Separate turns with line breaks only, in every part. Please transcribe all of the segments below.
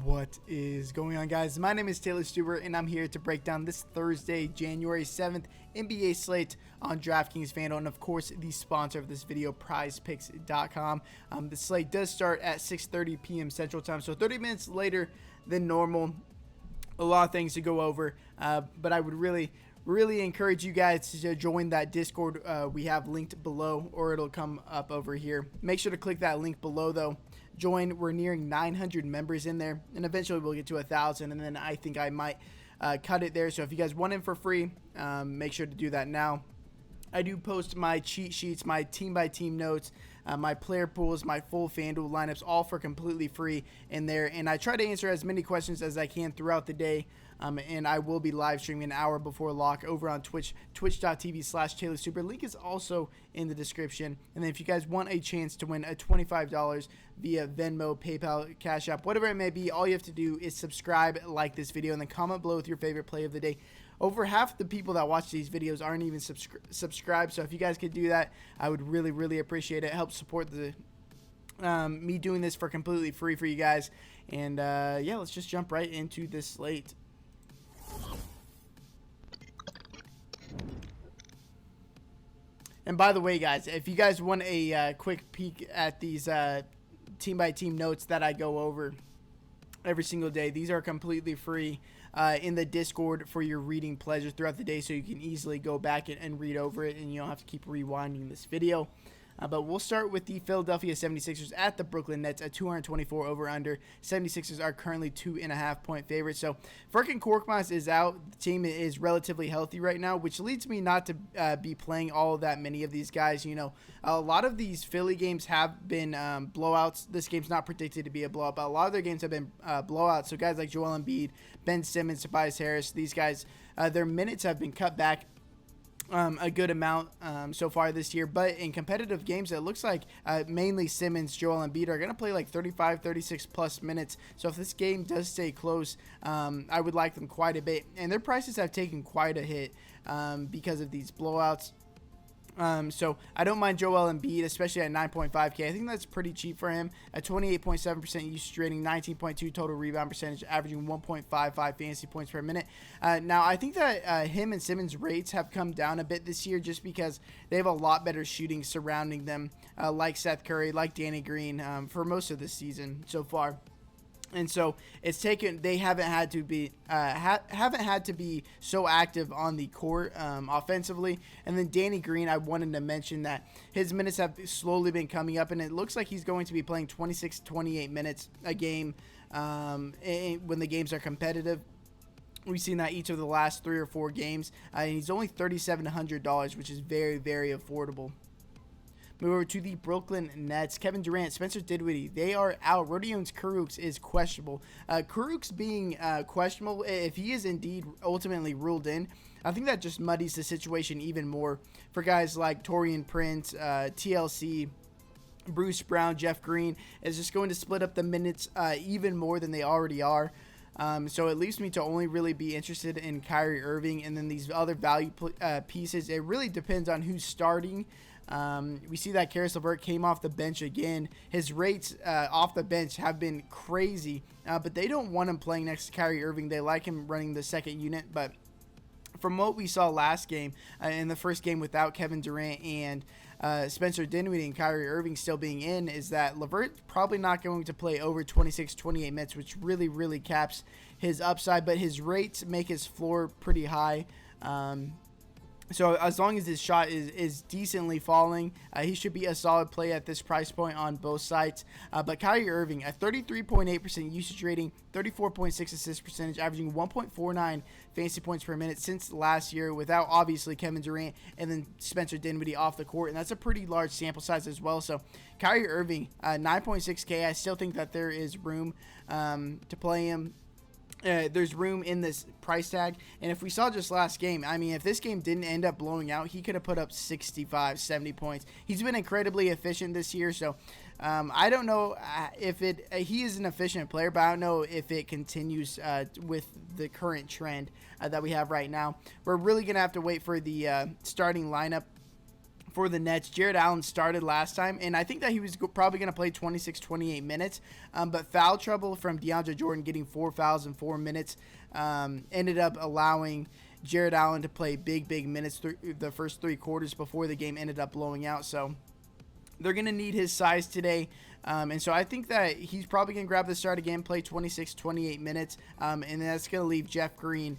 What is going on, guys? My name is Taylor Stuber, and I'm here to break down this Thursday, January 7th NBA slate on Draftkings Fanduel, and of course, the sponsor of this video, PrizePicks.com. The slate does start at 6:30 p.m. Central Time, so 30 minutes later than normal. A lot of things to go over, but I would really encourage you guys to join that Discord we have linked below, or it'll come up over here. Make sure to click that link below, though. Join. We're nearing 900 members in there, and eventually we'll get to 1,000, and then I think I might cut it there. So if you guys want in for free, make sure to do that now. I do post my cheat sheets, my team-by-team notes, my player pools, my full FanDuel lineups, all for completely free in there. And I try to answer as many questions as I can throughout the day. And I will be live streaming an hour before lock over on Twitch, twitch.tv/TaylorSuper. Link is also in the description. And then if you guys want a chance to win a $25 via Venmo, PayPal, Cash App, whatever it may be, all you have to do is subscribe, like this video, and then comment below with your favorite play of the day. Over half the people that watch these videos aren't even subscribed, so if you guys could do that, I would really appreciate it. It helps support the me doing this for completely free for you guys. And yeah, let's just jump right into this slate. And by the way, guys, if you guys want a quick peek at these team-by-team notes that I go over every single day, these are completely free in the Discord for your reading pleasure throughout the day, so you can easily go back and read over it, and you don't have to keep rewinding this video. But we'll start with the Philadelphia 76ers at the Brooklyn Nets at 224 over-under. 76ers are currently 2.5-point favorites. So Furkan Korkmaz is out. The team is relatively healthy right now, which leads me not to be playing all that many of these guys. You know, a lot of these Philly games have been blowouts. This game's not predicted to be a blowout, but a lot of their games have been blowouts. So guys like Joel Embiid, Ben Simmons, Tobias Harris, these guys, their minutes have been cut back a good amount so far this year. But in competitive games, it looks like mainly Simmons, Joel Embiid are going to play like 35, 36 plus minutes. So if this game does stay close, I would like them quite a bit. And their prices have taken quite a hit because of these blowouts. So I don't mind Joel Embiid, especially at 9.5K. I think that's pretty cheap for him. At 28.7% usage rating, 19.2 total rebound percentage, averaging 1.55 fantasy points per minute. Now, I think that him and Simmons' rates have come down a bit this year just because they have a lot better shooting surrounding them, like Seth Curry, like Danny Green, for most of the season so far. And so it's taken. They haven't had to be so active on the court offensively. And then Danny Green, I wanted to mention that his minutes have slowly been coming up, and it looks like he's going to be playing 26, 28 minutes a game when the games are competitive. We've seen that each of the last 3 or 4 games, and he's only $3,700, which is very affordable. Move over to the Brooklyn Nets. Kevin Durant, Spencer Dinwiddie, they are out. Rodions Kurucs is questionable. Kurucs being questionable, if he is indeed ultimately ruled in, I think that just muddies the situation even more for guys like Taurean Prince, TLC, Bruce Brown, Jeff Green. Is just going to split up the minutes even more than they already are. So it leaves me to only really be interested in Kyrie Irving, and then these other value pieces. It really depends on who's starting. We see that Karis LeVert came off the bench again. His rates off the bench have been crazy, but they don't want him playing next to Kyrie Irving. They like him running the second unit, but from what we saw last game, in the first game without Kevin Durant and Spencer Dinwiddie and Kyrie Irving still being in, is that LeVert's probably not going to play over 26, 28 minutes, which really caps his upside, but his rates make his floor pretty high. So as long as his shot is decently falling, he should be a solid play at this price point on both sides. But Kyrie Irving, a 33.8% usage rating, 34.6 assist percentage, averaging 1.49 fantasy points per minute since last year, without obviously Kevin Durant and then Spencer Dinwiddie off the court. And that's a pretty large sample size as well. So Kyrie Irving, 9.6K, I still think that there is room to play him. There's room in this price tag, and if we saw just last game, I mean, if this game didn't end up blowing out, he could have put up 65, 70 points. He's been incredibly efficient this year, so I don't know if he is an efficient player, but I don't know if it continues with the current trend that we have right now. We're really going to have to wait for the starting lineup for the Nets. Jared Allen started last time, and I think that he was probably going to play 26, 28 minutes. But foul trouble from DeAndre Jordan, getting 4 fouls in 4 minutes, ended up allowing Jared Allen to play big minutes through the first 3 quarters before the game ended up blowing out. So they're going to need his size today. And so I think that he's probably going to grab the start again, play 26, 28 minutes. And that's going to leave Jeff Green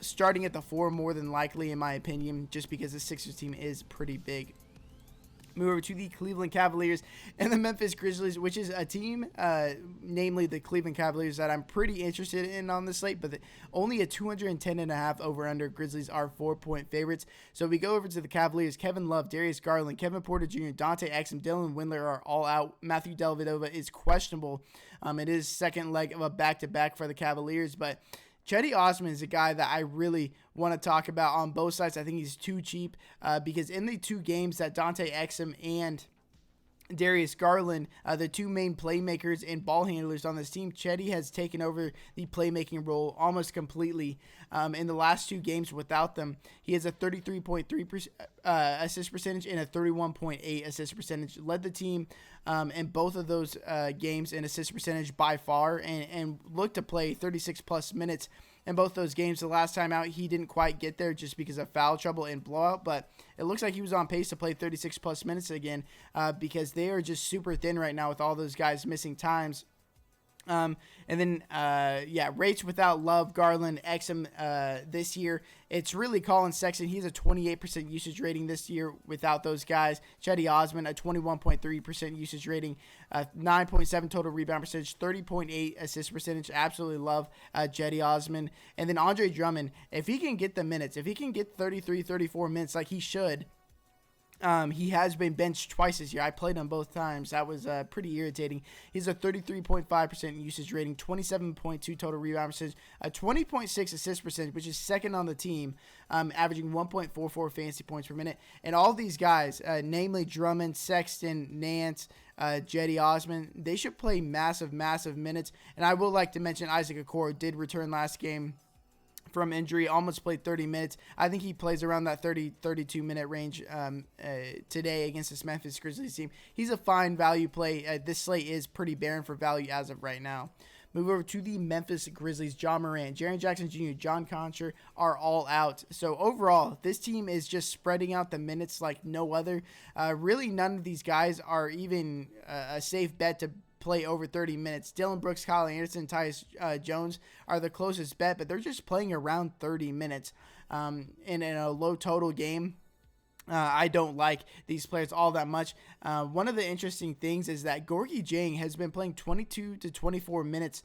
starting at the 4 more than likely, in my opinion, just because the Sixers team is pretty big. Move over to the Cleveland Cavaliers and the Memphis Grizzlies, which is a team, namely the Cleveland Cavaliers, that I'm pretty interested in on the slate, but only a 210.5 over-under. Grizzlies are 4-point favorites. So we go over to the Cavaliers. Kevin Love, Darius Garland, Kevin Porter Jr., Dante Exum, Dylan Windler are all out. Matthew Dellavedova is questionable. It is second leg of a back-to-back for the Cavaliers, but Cedi Osman is a guy that I really want to talk about on both sides. I think he's too cheap because in the 2 games that Dante Exum and Darius Garland, the 2 main playmakers and ball handlers on this team, Cedi has taken over the playmaking role almost completely. In the last 2 games without them, he has a 33.3% assist percentage and a 31.8 assist percentage. Led the team in both of those games in assist percentage by far, and looked to play 36-plus minutes in both those games. The last time out, he didn't quite get there just because of foul trouble and blowout, but it looks like he was on pace to play 36-plus minutes again because they are just super thin right now with all those guys missing times. And then, rates without Love, Garland, Exum this year, it's really Colin Sexton. He's a 28% usage rating this year without those guys. Cedi Osman, a 21.3% usage rating, 9.7 total rebound percentage, 30.8 assist percentage. Absolutely love Cedi Osman. And then Andre Drummond, if he can get the minutes, if he can get 33, 34 minutes like he should, he has been benched twice this year. I played him both times. That was pretty irritating. He's a 33.5% usage rating, 27.2 total rebound percentage, a 20.6 assist percentage, which is second on the team, averaging 1.44 fantasy points per minute. And all these guys, namely Drummond, Sexton, Nance, Cedi Osman, they should play massive minutes. And I will like to mention Isaac Okoro did return last game from injury, almost played 30 minutes. I think he plays around that 32 minute range today against this Memphis Grizzlies team. He's a fine value play. This slate is pretty barren for value as of right now. Move over to the Memphis Grizzlies. John Morant, Jaren Jackson Jr., John Concher are all out. So overall, this team is just spreading out the minutes like no other. Really, none of these guys are even a safe bet to play over 30 minutes. Dylan Brooks, Kyle Anderson, Tyus Jones are the closest bet, but they're just playing around 30 minutes in a low total game. I don't like these players all that much. One of the interesting things is that Gorgui Dieng has been playing 22 to 24 minutes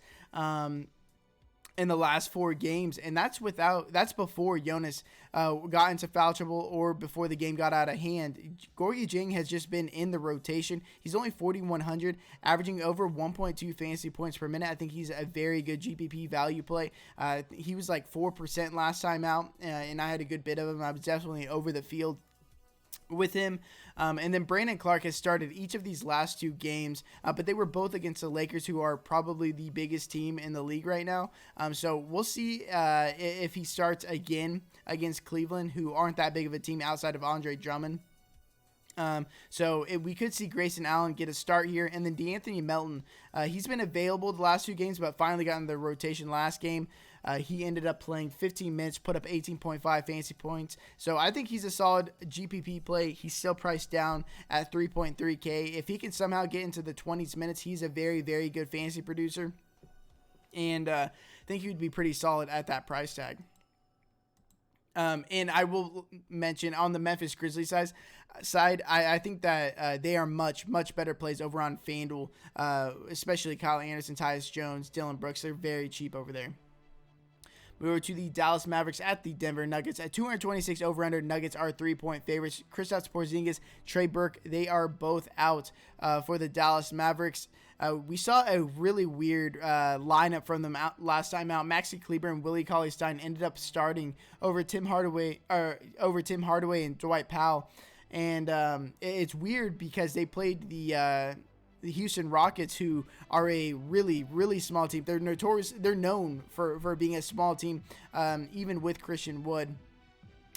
in the last 4 games, and that's before Jonas got into foul trouble or before the game got out of hand. Gorgui Dieng has just been in the rotation. He's only 4,100, averaging over 1.2 fantasy points per minute. I think he's a very good GPP value play. He was like 4% last time out, and I had a good bit of him. I was definitely over the field with him. And then Brandon Clark has started each of these last 2 games, but they were both against the Lakers, who are probably the biggest team in the league right now. So we'll see if he starts again against Cleveland, who aren't that big of a team outside of Andre Drummond. We could see Grayson Allen get a start here. And then DeAnthony Melton, he's been available the last 2 games, but finally got in the rotation last game. He ended up playing 15 minutes, put up 18.5 fantasy points. So I think he's a solid GPP play. He's still priced down at 3.3K. If he can somehow get into the 20s minutes, he's a very, very good fantasy producer. And I think he would be pretty solid at that price tag. And I will mention on the Memphis Grizzlies side, I think that they are much better plays over on FanDuel, especially Kyle Anderson, Tyus Jones, Dylan Brooks. They're very cheap over there. Move over to the Dallas Mavericks at the Denver Nuggets. At 226 over-under, Nuggets are 3-point favorites. Kristaps Porzingis, Trey Burke, they are both out for the Dallas Mavericks. We saw a really weird lineup from them last time out. Maxi Kleber and Willie Cauley-Stein ended up starting over Tim Hardaway and Dwight Powell. And it's weird because they played the Houston Rockets, who are a really, really small team. They're notorious. They're known for being a small team, even with Christian Wood.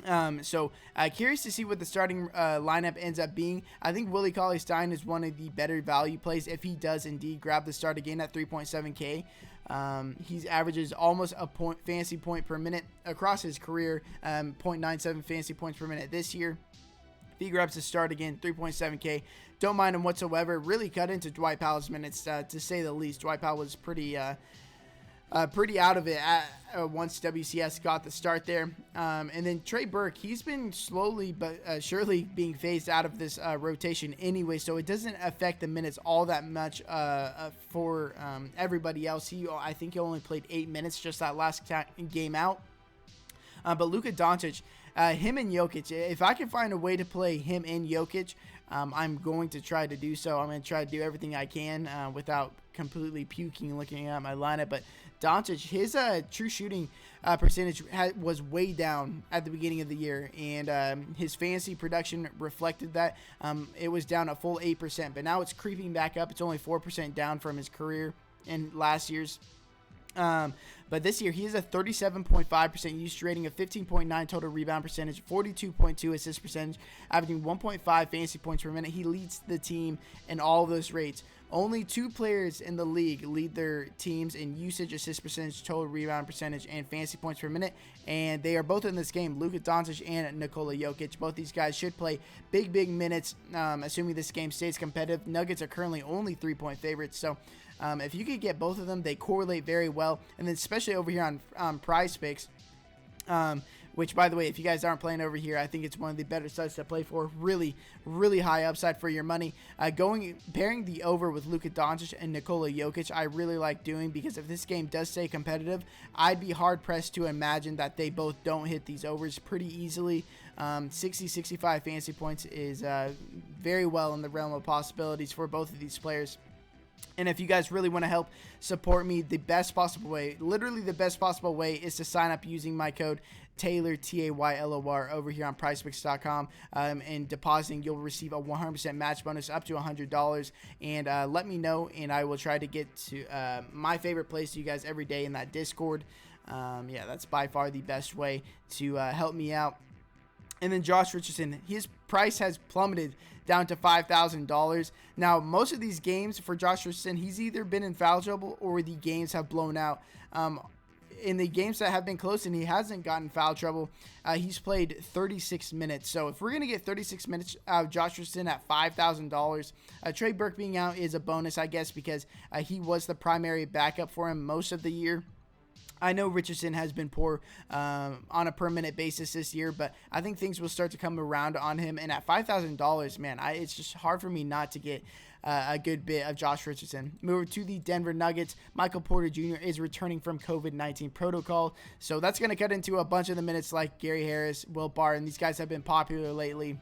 Curious to see what the starting lineup ends up being. I think Willie Cauley-Stein is one of the better value plays if he does indeed grab the start again at 3.7K. He averages almost a fantasy point per minute across his career, 0.97 fantasy points per minute this year. If he grabs the start again, 3.7K, don't mind him whatsoever. Really cut into Dwight Powell's minutes, to say the least. Dwight Powell was pretty out of it once WCS got the start there. And then Trey Burke, he's been slowly but surely being phased out of this rotation anyway, so it doesn't affect the minutes all that much for everybody else. I think he only played 8 minutes just that last game out. But Luka Doncic, him and Jokic, if I can find a way to play him and Jokic, I'm going to try to do so. I'm going to try to do everything I can without completely puking looking at my lineup. But Doncic, his true shooting percentage was way down at the beginning of the year, and his fantasy production reflected that. It was down a full 8%, but now it's creeping back up. It's only 4% down from his career and last year's. But this year, he has a 37.5% usage rating, a 15.9 total rebound percentage, 42.2 assist percentage, averaging 1.5 fantasy points per minute. He leads the team in all of those rates. Only 2 players in the league lead their teams in usage, assist percentage, total rebound percentage, and fantasy points per minute, and they are both in this game, Luka Doncic and Nikola Jokic. Both these guys should play big minutes, assuming this game stays competitive. Nuggets are currently only 3-point favorites, so if you could get both of them, they correlate very well. And then especially over here on Prize Picks, which, by the way, if you guys aren't playing over here, I think it's one of the better sites to play for. Really high upside for your money. Pairing the over with Luka Doncic and Nikola Jokic, I really like doing, because if this game does stay competitive, I'd be hard-pressed to imagine that they both don't hit these overs pretty easily. 60-65 fantasy points is very well in the realm of possibilities for both of these players. And if you guys really want to help support me, the best possible way, literally the best possible way, is to sign up using my code Taylor, Taylor, over here on PrizePicks.com. And depositing, you'll receive a 100% match bonus up to $100. And let me know, and I will try to get to my favorite place to you guys every day in that Discord. Yeah, that's by far the best way to help me out. And then Josh Richardson, his price has plummeted down to $5,000. Now, most of these games for Josh Richardson, he's either been in foul trouble or the games have blown out. In the games that have been close and he hasn't gotten foul trouble, he's played 36 minutes. So if we're going to get 36 minutes out of Josh Richardson at $5,000, Trey Burke being out is a bonus, I guess, because he was the primary backup for him most of the year. I know Richardson has been poor on a per-minute basis this year, but I think things will start to come around on him. And at $5,000, man, it's just hard for me not to get a good bit of Josh Richardson. Moving to the Denver Nuggets, Michael Porter Jr. is returning from COVID-19 protocol, so that's going to cut into a bunch of the minutes like Gary Harris, Will Barton. These guys have been popular lately.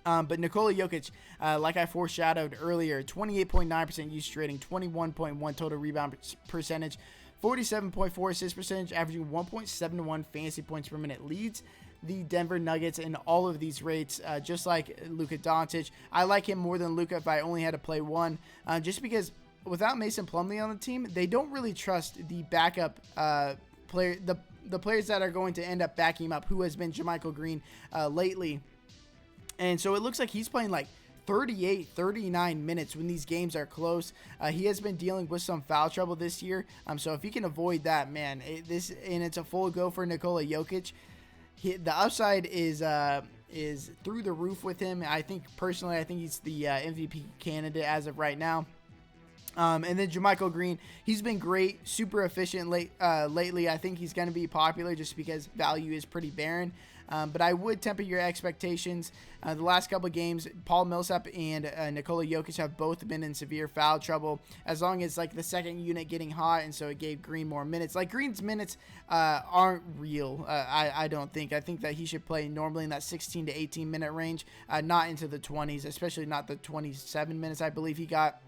But Nikola Jokic, like I foreshadowed earlier, 28.9% usage rating, 21.1 total rebound percentage, 47.4 assist percentage, averaging 1.71 fantasy points per minute, leads the Denver Nuggets in all of these rates, just like Luka Doncic. I like him more than Luka if I only had to play one, just because without Mason Plumlee on the team, they don't really trust the backup player, the players that are going to end up backing him up, who has been JaMychal Green lately. And so it looks like he's playing like 38, 39 minutes when these games are close. He has been dealing with some foul trouble this year. So if he can avoid that, man, it's a full go for Nikola Jokic. The upside is through the roof with him. I think he's the MVP candidate as of right now. And then JaMychal Green, he's been great, super efficient lately. I think he's going to be popular just because value is pretty barren. But I would temper your expectations. The last couple of games, Paul Millsap and Nikola Jokic have both been in severe foul trouble, as long as like the second unit getting hot, and so it gave Green more minutes. Like Green's minutes aren't real. I don't think. I think that he should play normally in that 16 to 18 minute range, not into the 20s, especially not the 27 minutes I believe he got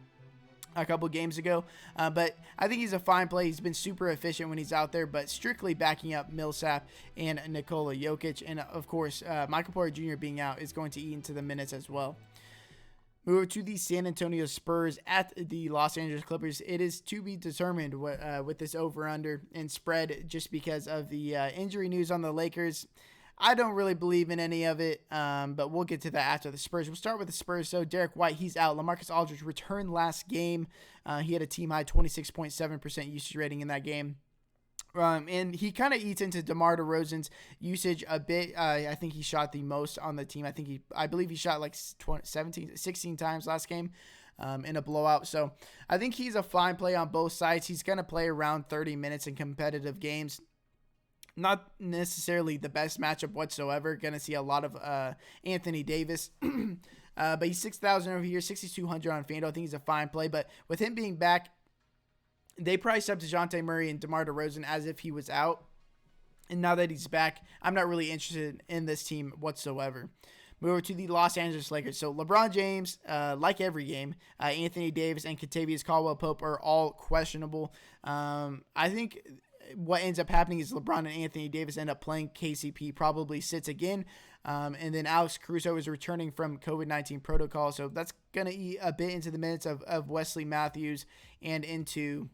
a couple games ago, but I think he's a fine play. He's been super efficient when he's out there, but strictly backing up Millsap and Nikola Jokic, and of course Michael Porter Jr. being out is going to eat into the minutes as well. Move to the San Antonio Spurs at the Los Angeles Clippers. It is to be determined with this over-under and spread, just because of the injury news on the Lakers. I don't really believe in any of it, but we'll get to that after the Spurs. We'll start with the Spurs. So Derek White, he's out. LaMarcus Aldridge returned last game. He had a team-high 26.7% usage rating in that game. And he kind of eats into DeMar DeRozan's usage a bit. I think he shot the most on the team. I believe he shot like 16 times last game in a blowout. So I think he's a fine play on both sides. He's going to play around 30 minutes in competitive games. Not necessarily the best matchup whatsoever. Going to see a lot of Anthony Davis. But he's 6,000 over here, 6,200 on FanDuel. I think he's a fine play. But with him being back, they priced up DeJounte Murray and DeMar DeRozan as if he was out. And now that he's back, I'm not really interested in this team whatsoever. Move over to the Los Angeles Lakers. So LeBron James, like every game, Anthony Davis and Kentavious Caldwell-Pope are all questionable. I think what ends up happening is LeBron and Anthony Davis end up playing. KCP probably sits again. And then Alex Caruso is returning from COVID-19 protocol. So that's going to eat a bit into the minutes of Wesley Matthews and into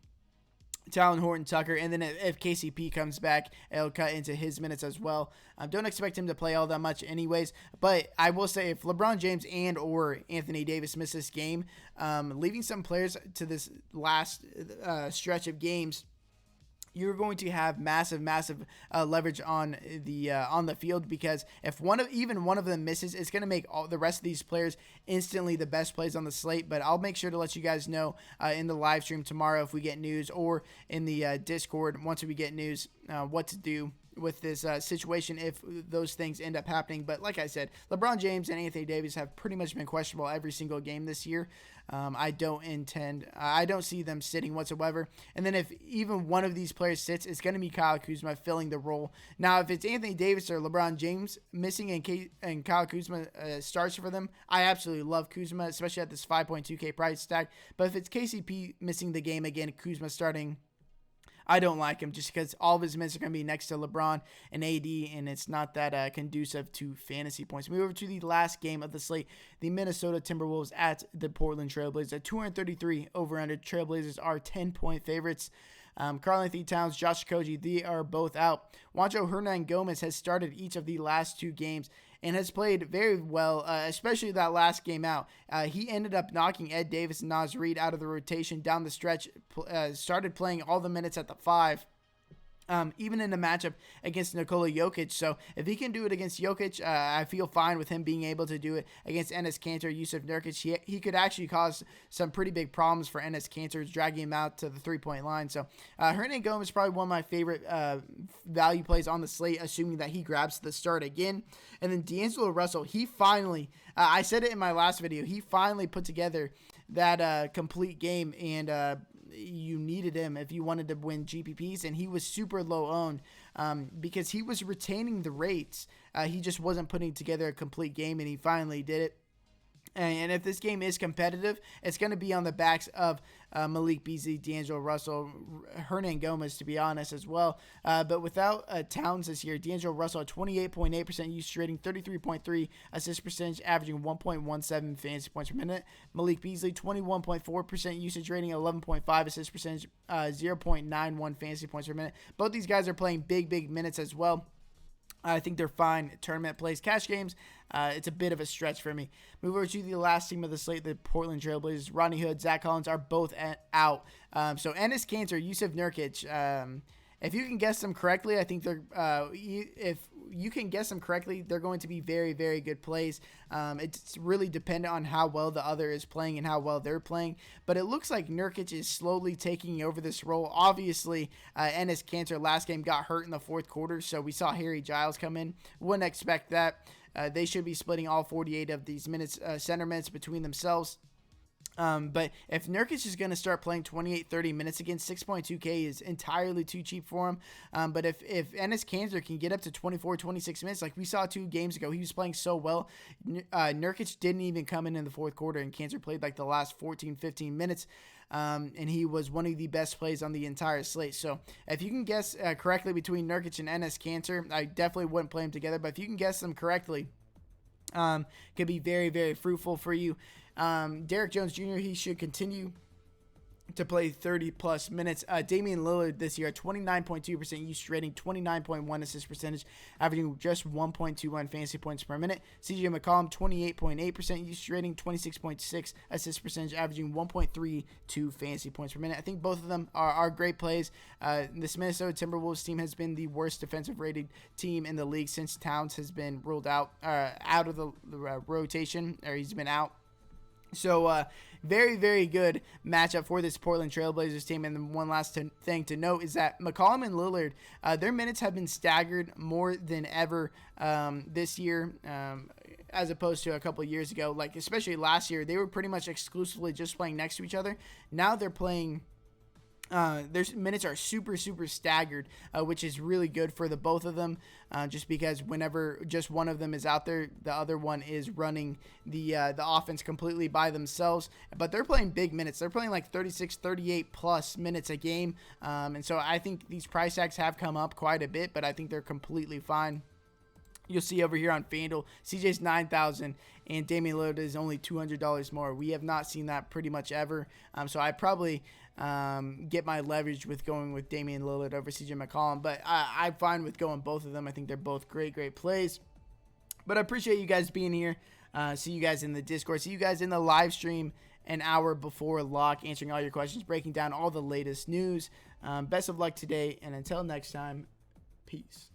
Talon Horton-Tucker, and then if KCP comes back, it'll cut into his minutes as well. Don't expect him to play all that much anyways, but I will say if LeBron James and or Anthony Davis miss this game, leaving some players to this last stretch of games, you're going to have massive leverage on the field, because if even one of them misses, it's going to make all the rest of these players instantly the best plays on the slate. But I'll make sure to let you guys know in the live stream tomorrow if we get news, or in the Discord once we get news what to do with this situation if those things end up happening. But like I said, LeBron James and Anthony Davis have pretty much been questionable every single game this year. I don't see them sitting whatsoever. And then if even one of these players sits, it's going to be Kyle Kuzma filling the role. Now, if it's Anthony Davis or LeBron James missing and Kyle Kuzma starts for them, I absolutely love Kuzma, especially at this 5.2K price tag. But if it's KCP missing the game again, Kuzma starting, I don't like him, just because all of his minutes are going to be next to LeBron and AD, and it's not that conducive to fantasy points. Move over to the last game of the slate, the Minnesota Timberwolves at the Portland Trailblazers. At 233 over-under, Trailblazers are 10-point favorites. Karl-Anthony Towns, Josh Okogie, they are both out. Juancho Hernan-Gomez has started each of the last two games and has played very well, especially that last game out. He ended up knocking Ed Davis and Naz Reid out of the rotation down the stretch, started playing all the minutes at the 5. Even in a matchup against Nikola Jokic. So if he can do it against Jokic, I feel fine with him being able to do it against Enes Kanter, Yusuf Nurkic. He could actually cause some pretty big problems for Enes Kanter, dragging him out to the three-point line. So Hernan-Gomez is probably one of my favorite value plays on the slate, assuming that he grabs the start again. And then D'Angelo Russell, he finally, I said it in my last video, he finally put together that complete game, and you needed him if you wanted to win GPPs, and he was super low owned because he was retaining the rates. He just wasn't putting together a complete game, and he finally did it. And if this game is competitive, it's going to be on the backs of Malik Beasley, D'Angelo Russell, Hernan-Gomez, to be honest, as well. But without Towns this year, D'Angelo Russell, 28.8% usage rating, 33.3 assist percentage, averaging 1.17 fantasy points per minute. Malik Beasley, 21.4% usage rating, 11.5 assist percentage, 0.91 fantasy points per minute. Both these guys are playing big minutes as well. I think they're fine tournament plays. Cash games, it's a bit of a stretch for me. Move over to the last team of the slate, the Portland Trailblazers. Rodney Hood, Zach Collins are both out. So Enes Kanter, Yusuf Nurkic, if you can guess them correctly, I think they're if you can guess them correctly, they're going to be very good plays. It's really dependent on how well the other is playing and how well they're playing. But it looks like Nurkic is slowly taking over this role. Obviously, Enes Kanter last game got hurt in the fourth quarter, so we saw Harry Giles come in. Wouldn't expect that. They should be splitting all 48 of these minutes, center minutes between themselves. But if Nurkic is going to start playing 28-30 minutes again, 6.2K is entirely too cheap for him. But if Enes Kanter can get up to 24-26 minutes, like we saw 2 games ago, he was playing so well. Nurkic didn't even come in the fourth quarter, and Kanter played like the last 14-15 minutes. And he was one of the best plays on the entire slate. So if you can guess correctly between Nurkic and Enes Kanter, I definitely wouldn't play them together. But if you can guess them correctly, could be very fruitful for you. Derek Jones Jr., he should continue to play 30 plus minutes. Damian Lillard this year, 29.2% usage rating, 29.1 assist percentage, averaging just 1.21 fantasy points per minute. CJ McCollum, 28.8% usage rating, 26.6 assist percentage, averaging 1.32 fantasy points per minute. I think both of them are great plays. This Minnesota Timberwolves team has been the worst defensive rated team in the league since Towns has been ruled out of the rotation, or he's been out. So, very, very good matchup for this Portland Trailblazers team. And then one last thing to note is that McCollum and Lillard, their minutes have been staggered more than ever this year, as opposed to a couple of years ago. Like, especially last year, they were pretty much exclusively just playing next to each other. Now they're playing... their minutes are super, super staggered, which is really good for the both of them, just because whenever just one of them is out there, the other one is running the offense completely by themselves. But they're playing big minutes. They're playing like 36, 38 plus minutes a game. And so I think these price tags have come up quite a bit, but I think they're completely fine. You'll see over here on FanDuel, CJ's $9,000 and Damian Lillard is only $200 more. We have not seen that pretty much ever. So I probably get my leverage with going with Damian Lillard over CJ McCollum. But I'm fine with going both of them. I think they're both great, great plays. But I appreciate you guys being here. See you guys in the Discord. See you guys in the live stream an hour before lock, answering all your questions, breaking down all the latest news. Best of luck today. And until next time, peace.